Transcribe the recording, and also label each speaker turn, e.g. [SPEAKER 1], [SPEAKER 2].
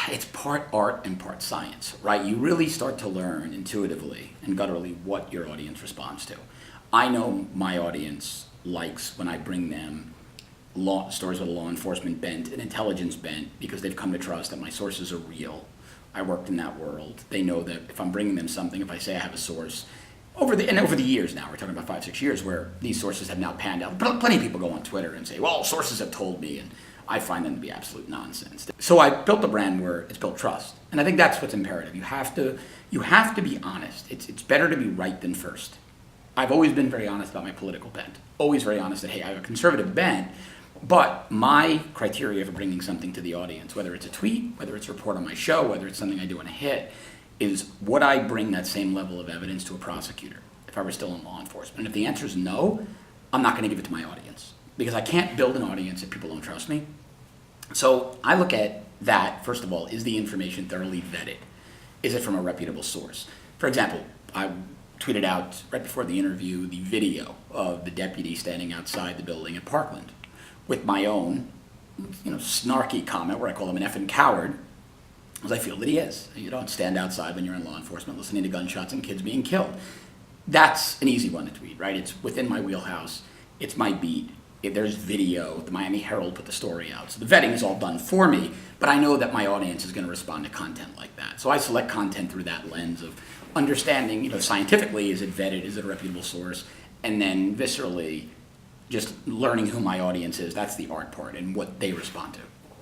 [SPEAKER 1] it's part art and part science, right? You really start to learn intuitively and gutturally what your audience responds to. I know my audience likes when I bring them stories with a law enforcement bent, an intelligence bent, because they've come to trust that my sources are real. I worked in that world. They know that if I'm bringing them something, if I say I have a source, over the years now, we're talking about 5-6 years, where these sources have now panned out. Plenty of people go on Twitter and say, well, sources have told me, and I find them to be absolute nonsense. So I built a brand where it's built trust. And I think that's what's imperative. You have to be honest. It's better to be right than first. I've always been very honest about my political bent. Always very honest that, hey, I have a conservative bent, but my criteria for bringing something to the audience, whether it's a tweet, whether it's a report on my show, whether it's something I do in a hit, is would I bring that same level of evidence to a prosecutor if I were still in law enforcement? And if the answer is no, I'm not going to give it to my audience, because I can't build an audience if people don't trust me. So I look at that, first of all, is the information thoroughly vetted? Is it from a reputable source? For example, I tweeted out right before the interview the video of the deputy standing outside the building at Parkland with my own, snarky comment where I call him an effing coward, because I feel that he is. You don't stand outside when you're in law enforcement listening to gunshots and kids being killed. That's an easy one to tweet, right? It's within my wheelhouse. It's my beat. There's video. The Miami Herald put the story out. So the vetting is all done for me, but I know that my audience is going to respond to content like that. So I select content through that lens of understanding, scientifically, is it vetted, is it a reputable source? And then viscerally, just learning who my audience is. That's the art part and what they respond to.